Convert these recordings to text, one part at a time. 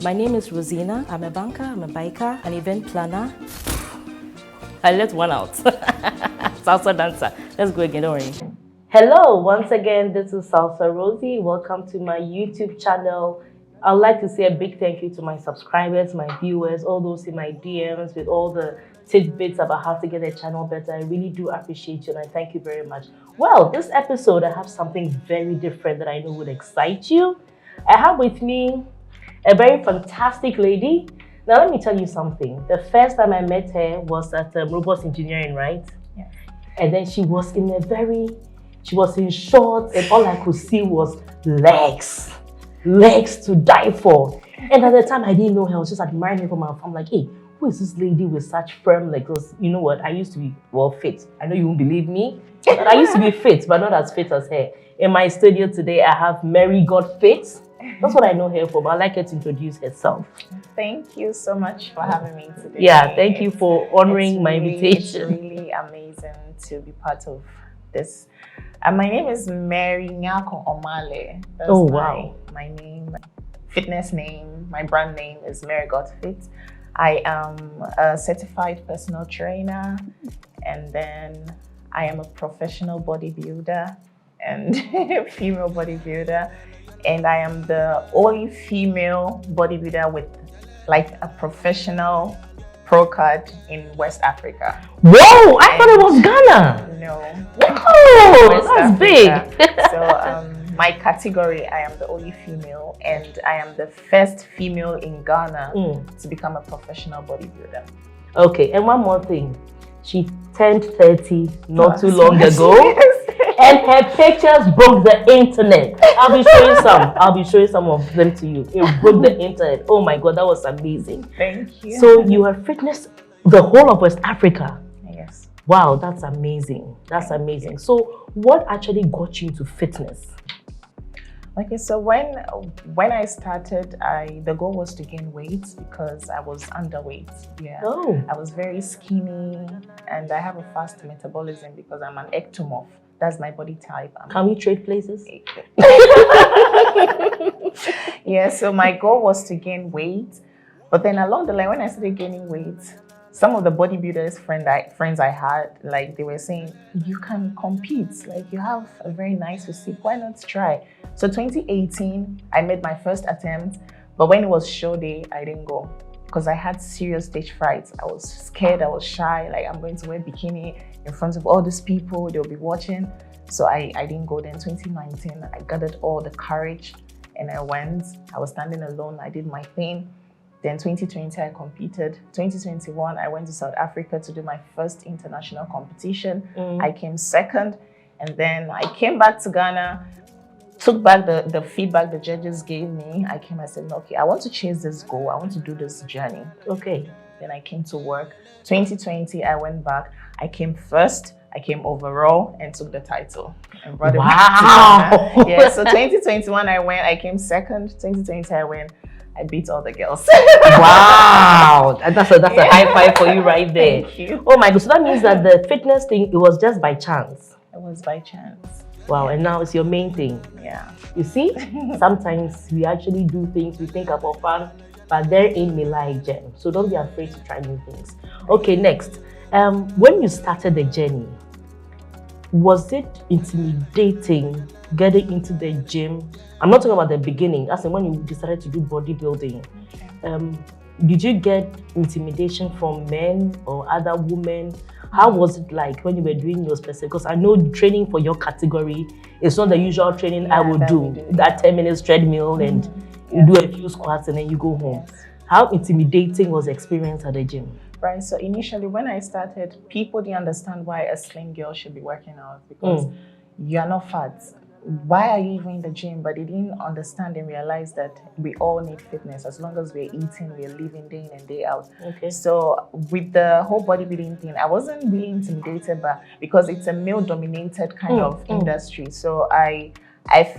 My name is Rosina. I'm a banker, I'm a biker, an event planner. I let one out. Salsa dancer. Let's go again, don't worry. Hello, once again, this is Salsarozie. Welcome to my YouTube channel. I'd like to say a big thank you to my subscribers, my viewers, all those in my DMs with all the tidbits about how to get a channel better. I really do appreciate you and I thank you very much. Well, this episode, I have something very different that I know would excite you. I have with me a very fantastic lady. Now, let me tell you something. The first time I met her was at robots engineering, right? Yes. And then she was in shorts and all I could see was legs to die for. And at the time I didn't know her, I was just admiring her from afar. I'm like, hey, who is this lady with such firm legs? Because you know what, I used to be, fit. I know you won't believe me, but I used to be fit, but not as fit as her. In my studio today, I have Mary Got Fit. That's what I know her for, but I'd like her to introduce herself. Thank you so much for having me today. Yeah, thank you for honoring my invitation. It's really amazing to be part of this. My name is Mary Nyarko Omale. That's wow. My name, fitness name, my brand name is Mary Got Fit. I am a certified personal trainer, and then I am a professional bodybuilder and female bodybuilder. And I am the only female bodybuilder with like a professional pro card in West Africa. Whoa! I thought it was Ghana. No. Whoa! That's big. So my category, I am the only female, and I am the first female in Ghana to become a professional bodybuilder. Okay, and one more thing. She turned 30 not too long ago. Yes. And her pictures broke the internet. I'll be showing some of them to you. It broke the internet. Oh my God, that was amazing. Thank you. So you have fitness the whole of West Africa. Yes. Wow, that's amazing. That's amazing. So what actually got you into fitness? Okay, so when I started, the goal was to gain weight because I was underweight. Yeah. Oh. I was very skinny and I have a fast metabolism because I'm an ectomorph. That's my body type. Can we trade places? Yeah, so my goal was to gain weight. But then along the line, when I started gaining weight, some of the bodybuilders friends I had, like they were saying, you can compete. Like you have a very nice physique. Why not try? So 2018, I made my first attempt. But when it was show day, I didn't go because I had serious stage fright. I was scared. I was shy. Like I'm going to wear bikini in front of all these people, they'll be watching. So I didn't go then. 2019, I gathered all the courage and I went. I was standing alone, I did my thing. Then 2020, I competed. 2021, I went to South Africa to do my first international competition. I came second. And then I came back to Ghana, took back the feedback the judges gave me. I came, I said, okay, I want to chase this goal. I want to do this journey. Okay. Then I came to work. 2020, I went back. I came first. I came overall and took the title. And brought it back to Ghana. Yeah, so 2021, I came second. 2020, I went. I beat all the girls. Wow. That's a high five for you right there. Thank you. Oh my God. So that means that the fitness thing, it was just by chance. It was by chance. Wow. And now it's your main thing. Yeah. You see, sometimes we actually do things we think are for fun, but therein may lie gem. So don't be afraid to try new things. Okay, next. When you started the journey, was it intimidating getting into the gym? I'm not talking about the beginning, as in when you decided to do bodybuilding. Okay. Did you get intimidation from men or other women? How was it like when you were doing your specific? Because I know training for your category is not the usual training I would do. That 10 minutes treadmill and you do a few squats and then you go home. Yes. How intimidating was the experience at the gym? Right, so initially when I started, people didn't understand why a slim girl should be working out because you're not fat. Why are you even in the gym? But they didn't understand and realize that we all need fitness. As long as we're eating, we're living day in and day out. Okay. So with the whole bodybuilding thing, I wasn't really intimidated because it's a male-dominated kind of industry. So I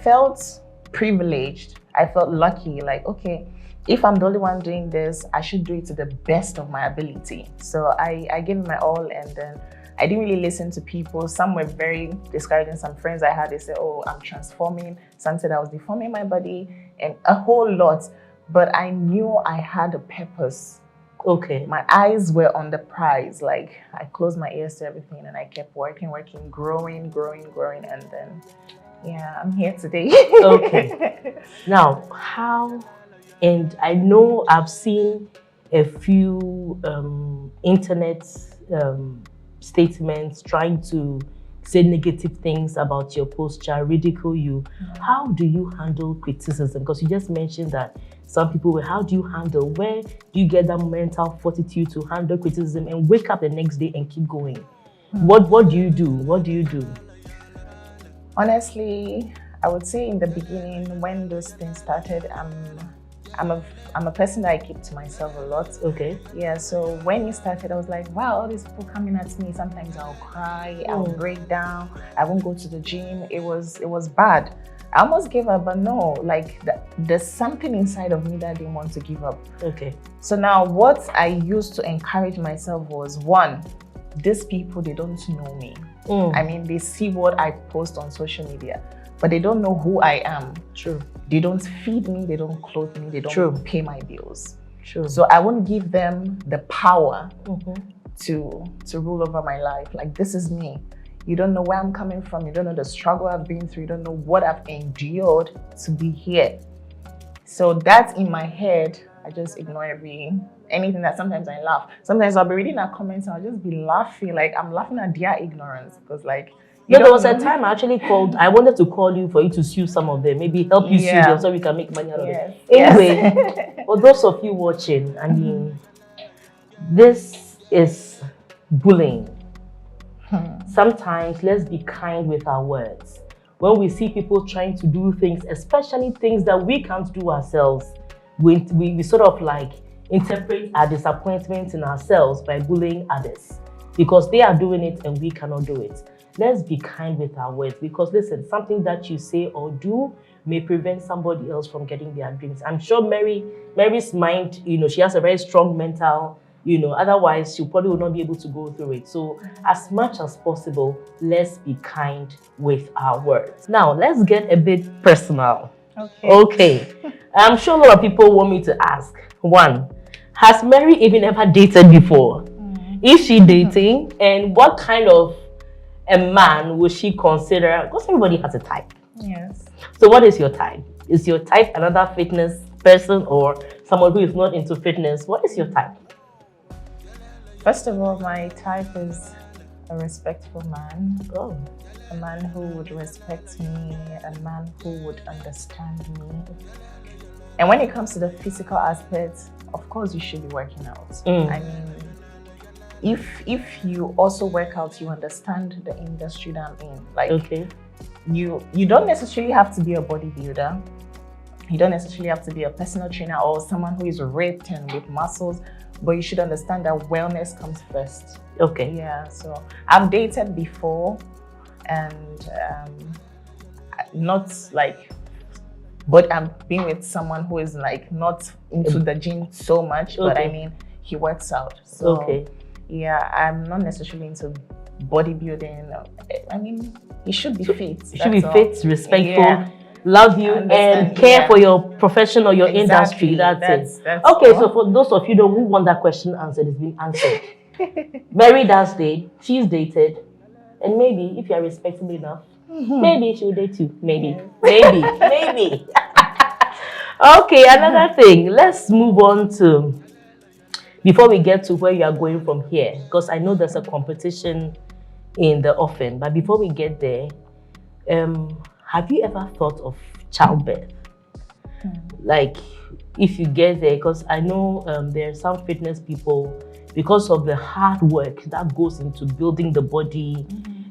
felt privileged. I felt lucky, like, okay, if I'm the only one doing this, I should do it to the best of my ability. So I gave it my all, and then I didn't really listen to people. Some were very discouraging. Some friends I had, they said, oh, I'm transforming. Some said I was deforming my body and a whole lot. but I knew I had a purpose. Okay. My eyes were on the prize. Like, I closed my ears to everything and I kept working, growing, and then, yeah, I'm here today. Okay. Now, how, and I know I've seen a few internet statements trying to say negative things about your posture, ridicule you. How do you handle criticism? Because you just mentioned that some people will, how do you handle, where do you get that mental fortitude to handle criticism and wake up the next day and keep going? What do you do? What do you do? Honestly, I would say in the beginning, when those things started, I'm a person that I keep to myself a lot. Okay. Yeah, so when it started, I was like, wow, all these people coming at me. Sometimes I'll cry, I'll break down, I won't go to the gym. It was bad. I almost gave up, but no, like there's something inside of me that didn't want to give up. Okay. So now what I used to encourage myself was, one, these people, they don't know me. I mean, they see what I post on social media, but they don't know who I am. True. They don't feed me, they don't clothe me, they don't pay my bills. True. So I won't give them the power to rule over my life. Like, this is me. You don't know where I'm coming from. You don't know the struggle I've been through. You don't know what I've endured to be here. So that's in my head. I just ignore anything that sometimes I laugh. Sometimes I'll be reading our comments and I'll just be laughing. Like, I'm laughing at their ignorance because, like, no, there was a time I actually called. I wanted to call you for you to sue some of them, maybe help you sue them so we can make money out of it. Anyway, for those of you watching, I mean, this is bullying. Sometimes let's be kind with our words. When we see people trying to do things, especially things that we can't do ourselves, we sort of like interpret our disappointment in ourselves by bullying others because they are doing it and we cannot do it. Let's be kind with our words because listen, something that you say or do may prevent somebody else from getting their dreams. I'm sure Mary's mind, she has a very strong mental, otherwise she probably would not be able to go through it. So as much as possible, let's be kind with our words. Now, let's get a bit personal. Okay. I'm sure a lot of people want me to ask. One, has Mary even ever dated before? Is she dating? And what kind of a man would she consider? Because everybody has a type. Yes. So what is your type? Is your type another fitness person or someone who is not into fitness? What is your type? First of all, my type is a respectful man. Oh. A man who would respect me, a man who would understand me. And when it comes to the physical aspect, of course you should be working out. I mean, if you also work out, you understand the industry that I'm in. Like, you don't necessarily have to be a bodybuilder. You don't necessarily have to be a personal trainer or someone who is ripped and with muscles, but you should understand that wellness comes first. Okay. Yeah, so I've dated before and not like, but I'm being with someone who is like not into the gym so much, but I mean, he works out. So yeah, I'm not necessarily into bodybuilding. I mean, he should be fit. You should be fit, respectful, love you, and care for your profession or your industry. That's it. Okay, so for those of you who want that question answered, it's been answered. Mary does date, she's dated, and maybe if you're respectable enough, maybe she'll date you. Maybe. Maybe. Okay, another thing. Let's move on to, before we get to where you are going from here, because I know there's a competition in the offing, but before we get there, have you ever thought of childbirth? Like, if you get there, because I know there are some fitness people, because of the hard work that goes into building the body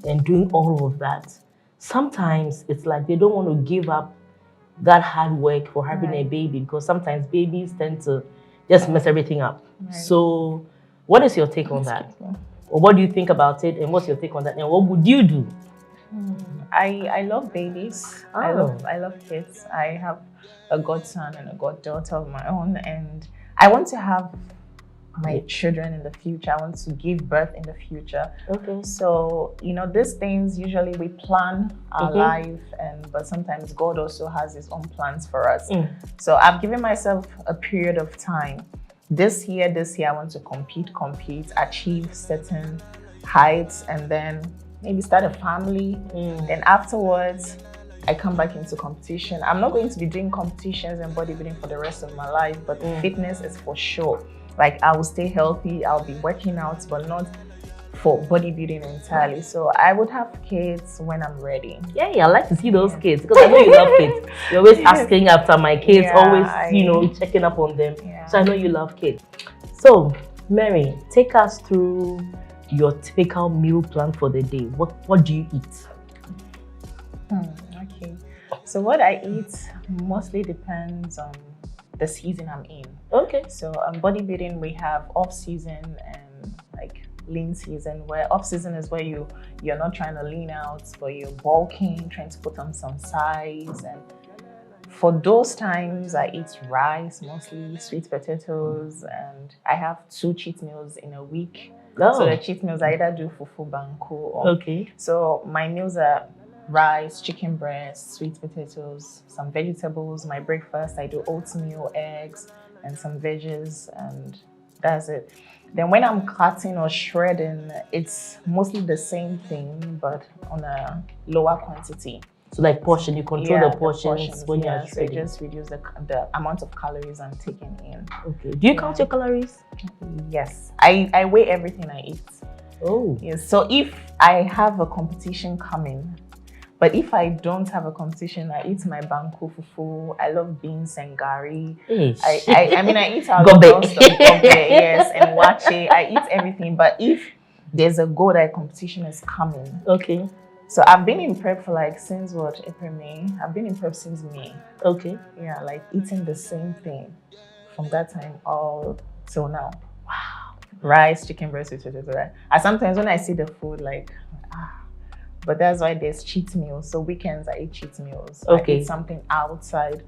and doing all of that, sometimes it's like they don't want to give up that hard work for having a baby, because sometimes babies tend to just mess everything up. So what is your take on that? Or what do you think about it, and what's your take on that, and what would you do? I love babies. I love kids. I have a godson and a goddaughter of my own, and I want to have my children in the future. I want to give birth in the future. Okay. So, these things usually we plan our life, but sometimes God also has his own plans for us. So I've given myself a period of time. This year, I want to compete, achieve certain heights, and then maybe start a family. Then afterwards, I come back into competition. I'm not going to be doing competitions and bodybuilding for the rest of my life, but fitness is for sure. Like, I will stay healthy, I'll be working out, but not for bodybuilding entirely. So I would have kids when I'm ready. Yeah, I like to see those kids because I know you love kids. You're always asking after my kids, always, checking up on them. So I know you love kids. So, Mary, take us through your typical meal plan for the day. What do you eat? Okay. So what I eat mostly depends on the season I'm in. Okay. So bodybuilding, we have off season and like lean season, where off season is where you're not trying to lean out, but you're bulking, trying to put on some size. And for those times, I eat rice, mostly sweet potatoes, and I have 2 cheat meals in a week. So the cheat meals, I either do fufu banku or so my meals are rice, chicken breast, sweet potatoes, some vegetables. My breakfast, I do oatmeal, eggs, and some veggies, and that's it. Then when I'm cutting or shredding, it's mostly the same thing, but on a lower quantity. So like portion, you control the portions when you're shredding. So you just reduce the amount of calories I'm taking in. Okay. Do you count your calories? Yes. I weigh everything I eat. Oh. Yes. So if I have a competition coming, but if I don't have a competition, I eat my banku fufu. I love beans and gari. I mean, I eat all the stuff. Yes, and wache. I eat everything. But if there's a goal that a competition is coming. Okay. So I've been in prep for since April, May. I've been in prep since May. Okay. Yeah, like eating the same thing from that time all till now. Wow. Rice, chicken breast, right? And sometimes when I see the food, but that's why there's cheat meals. So weekends I eat cheat meals. Okay. I eat something outside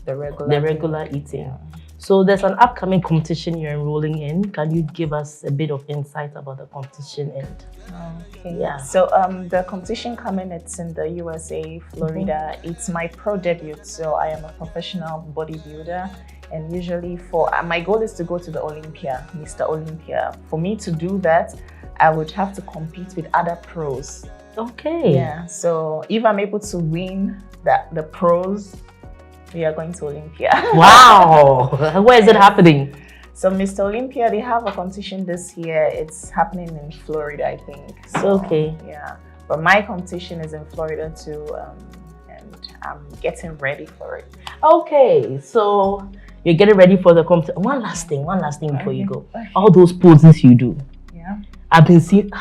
the regular eating. Yeah. So there's an upcoming competition you're enrolling in. Can you give us a bit of insight about the competition? Okay. Yeah. So the competition coming, it's in the USA, Florida. It's my pro debut. So I am a professional bodybuilder. And usually my goal is to go to the Olympia, Mr. Olympia. For me to do that, I would have to compete with other pros. Okay. Yeah. So if I'm able to win the pros, we are going to Olympia. Wow. Where is it happening? So Mr. Olympia, they have a competition this year. It's happening in Florida, I think. So, okay. Yeah. But my competition is in Florida too, and I'm getting ready for it. Okay. So you're getting ready for the competition. One last thing before you go. All those poses you do. Yeah. I've been seeing.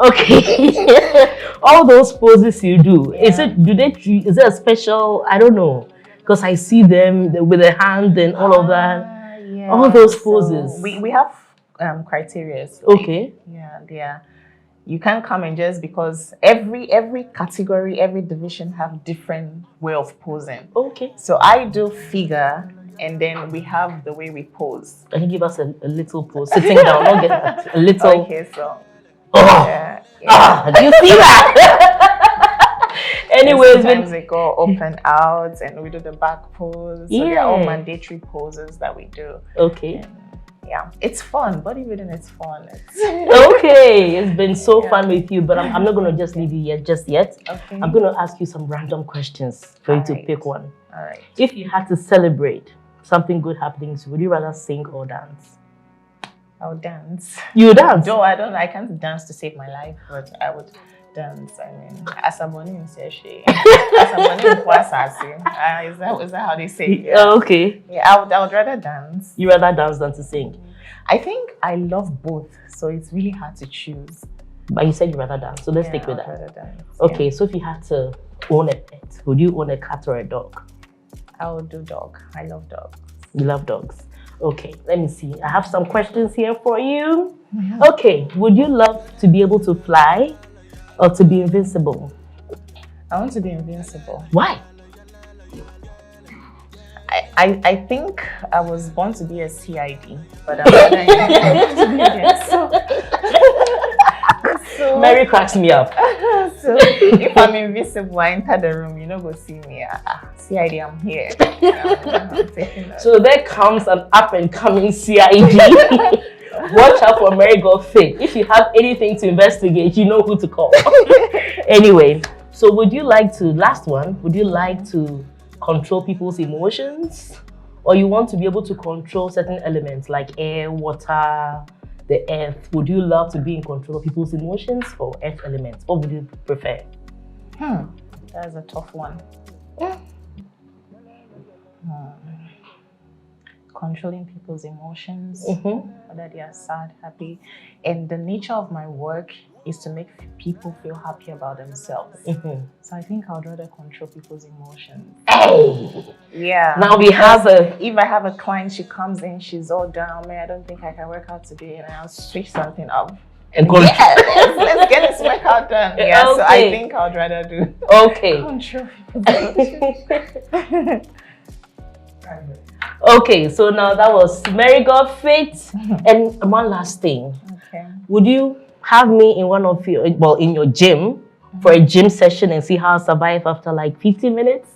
Okay. All those poses you do, is it a special, I don't know, because I see them with the hand and all of that. Yeah. All those poses. So we have criteria. Okay. Yeah. You can't come in just because every category, every division have different way of posing. Okay. So I do figure, and then we have the way we pose. Can you give us a little pose? Sitting down, not get that. A little. Okay, so. Yeah. Do you see that? Anyways, sometimes they go open out and we do the back pose. So they're all mandatory poses that we do. Okay. And yeah, it's fun. Bodybuilding is fun. Okay, it's been so fun with you, but I'm not going to just leave you yet. Okay. I'm going to ask you some random questions for you to pick one. All right. If you had to celebrate something good happening to you, would you rather sing or dance? I would dance. You dance? No, I can't dance to save my life, but I would dance. I mean, asaboni inseshi. Asaboni kwasasi. Is that how they say it? Yeah. Okay. Yeah, I would rather dance. You rather dance than to sing? I think I love both, so it's really hard to choose. But you said you rather dance, so let's stick with that. Rather dance. Okay, yeah. So if you had to own a pet, would you own a cat or a dog? I would do dog. I love dogs. You love dogs. Okay, let me see. I have some questions here for you. Mm-hmm. Okay, would you love to be able to fly or to be invincible? I want to be invincible. Why? I think I was born to be a CID, but I'm not so Mary cracks me up. So if I'm invisible, I enter the room, you know, go see me. CID, I'm here. I'm taking that. So there comes an up and coming CID. Watch out for Mary got fit. If you have anything to investigate, you know who to call. Anyway, so would you like to control people's emotions, or you want to be able to control certain elements like air, water, the earth? Would you love to be in control of people's emotions or earth elements? What would you prefer? That's a tough one. Controlling people's emotions, whether they are sad, happy. And the nature of my work is to make people feel happy about themselves. So I think I'd rather control people's emotions. Hey! Yeah. Now we have if I have a client, she comes in, she's all down, man, I don't think I can work out today, and I'll switch something up. And let's get this workout done. Yeah, okay. So I think I'd rather do control people's emotions. Okay, so now that was Mary got fit. And one last thing. Okay. Would you have me in in your gym for a gym session and see how I survive after like 15 minutes?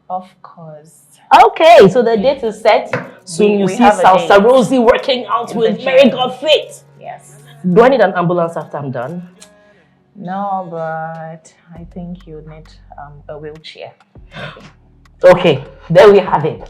Of course. Okay, so the date is set. Soon you see salsarozie working out with Mary got fit. Yes. Do I need an ambulance after I'm done? No, but I think you need a wheelchair. Okay, there we have it.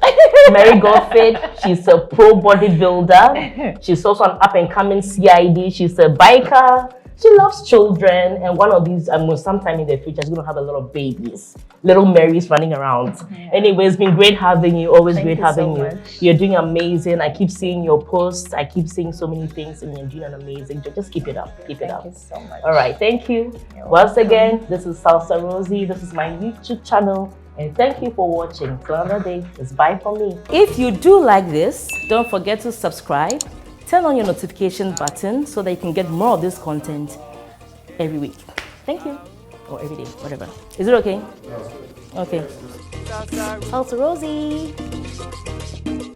Mary got fit. She's a pro bodybuilder. She's also an up-and-coming CID. She's a biker. She loves children. And one of these, sometime in the future, she's going to have a lot of babies. Little Marys running around. Yeah. Anyway, it's been great having you. Always great having you. You're doing amazing. I keep seeing your posts. I keep seeing so many things, and you're doing an amazing job. Just keep it up. Keep it up. Thank you so much. All right, thank you. Once again, this is salsarozie. This is my YouTube channel. And thank you for watching. Till another day, it's bye from me. If you do like this, don't forget to subscribe. Turn on your notification button so that you can get more of this content every week. Thank you. Or every day, whatever. Is it okay? Okay. Salsarozie.